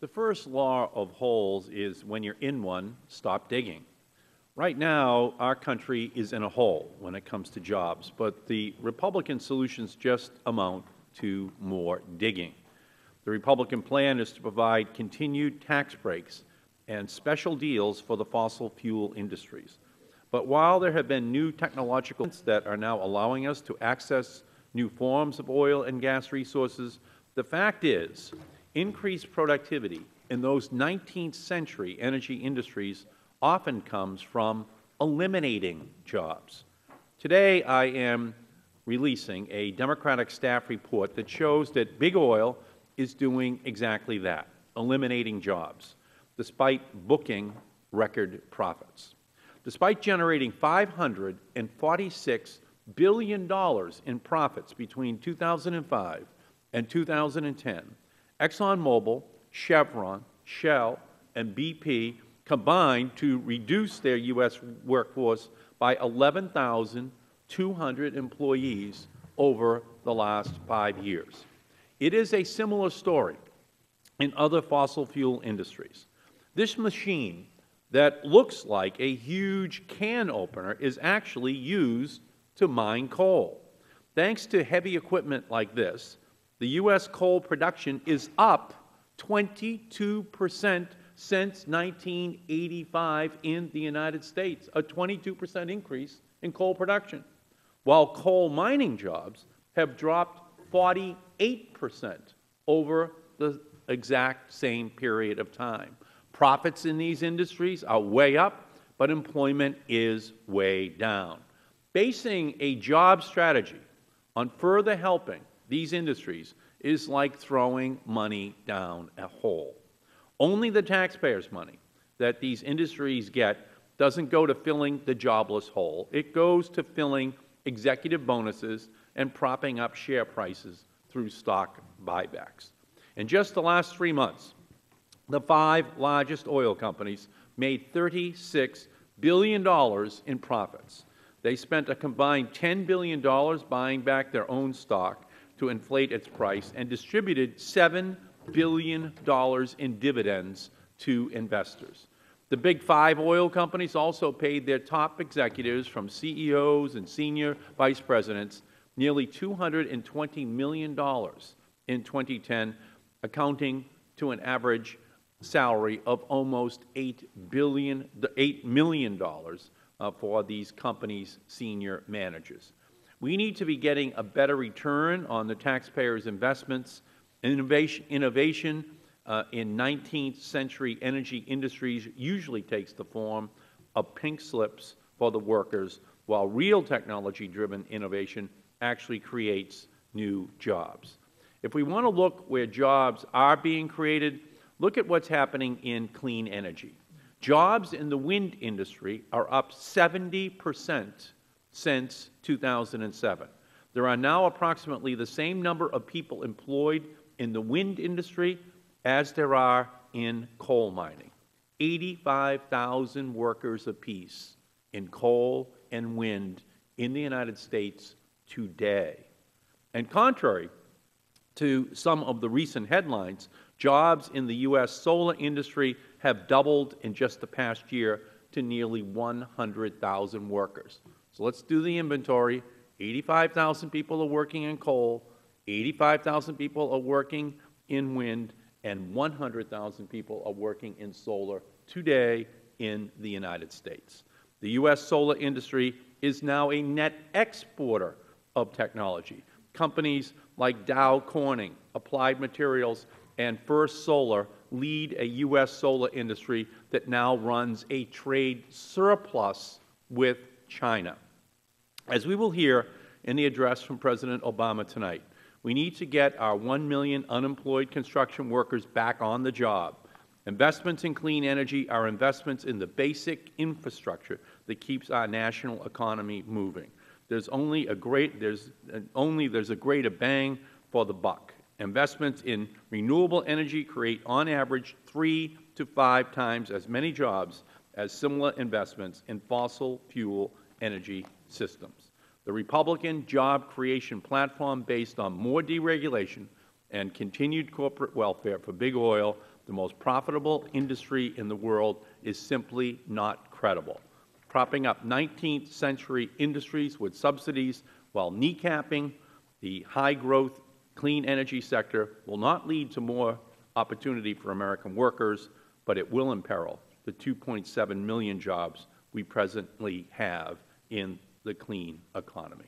The first law of holes is when you're in one, stop digging. Right now, our country is in a hole when it comes to jobs, but the Republican solutions just amount to more digging. The Republican plan is to provide continued tax breaks and special deals for the fossil fuel industries. But while there have been new technological that are now allowing us to access new forms of oil and gas resources, the fact is increased productivity in those 19th century energy industries often comes from eliminating jobs. Today, I am releasing a Democratic staff report that shows that big oil is doing exactly that, eliminating jobs, despite booking record profits. Despite generating $546 billion in profits between 2005 and 2010, ExxonMobil, Chevron, Shell, and BP combined to reduce their U.S. workforce by 11,200 employees over the last 5 years. It is a similar story in other fossil fuel industries. This machine that looks like a huge can opener is actually used to mine coal. Thanks to heavy equipment like this, the U.S. coal production is up 22% since 1985 in the United States, a 22% increase in coal production, while coal mining jobs have dropped 48% over the exact same period of time. Profits in these industries are way up, but employment is way down. Basing a job strategy on further helping these industries is like throwing money down a hole. Only the taxpayers' money that these industries get doesn't go to filling the jobless hole. It goes to filling executive bonuses and propping up share prices through stock buybacks. In just the last 3 months, the 5 largest oil companies made $36 billion in profits. They spent a combined $10 billion buying back their own stock to inflate its price and distributed $7 billion in dividends to investors. The big 5 oil companies also paid their top executives, from CEOs and senior vice presidents, nearly $220 million in 2010, accounting to an average salary of almost $8 million for these companies' senior managers. We need to be getting a better return on the taxpayers' investments. Innovation in 19th century energy industries usually takes the form of pink slips for the workers, while real technology-driven innovation actually creates new jobs. If we want to look where jobs are being created, look at what's happening in clean energy. Jobs in the wind industry are up 70% since 2007. There are now approximately the same number of people employed in the wind industry as there are in coal mining. 85,000 workers apiece in coal and wind in the United States today. And contrary to some of the recent headlines, jobs in the U.S. solar industry have doubled in just the past year to nearly 100,000 workers. So let's do the inventory. 85,000 people are working in coal, 85,000 people are working in wind, and 100,000 people are working in solar today in the United States. The U.S. solar industry is now a net exporter of technology. Companies like Dow Corning, Applied Materials, and First Solar lead a U.S. solar industry that now runs a trade surplus with China. As we will hear in the address from President Obama tonight, we need to get our 1 million unemployed construction workers back on the job. Investments in clean energy are investments in the basic infrastructure that keeps our national economy moving. There's a greater bang for the buck. Investments in renewable energy create, on average, 3 to 5 times as many jobs as similar investments in fossil fuel energy systems. The Republican job creation platform, based on more deregulation and continued corporate welfare for big oil, the most profitable industry in the world is simply not credible. Propping up 19th century industries with subsidies while kneecapping the high-growth clean energy sector will not lead to more opportunity for American workers, but it will imperil the 2.7 million jobs we presently have in the clean economy.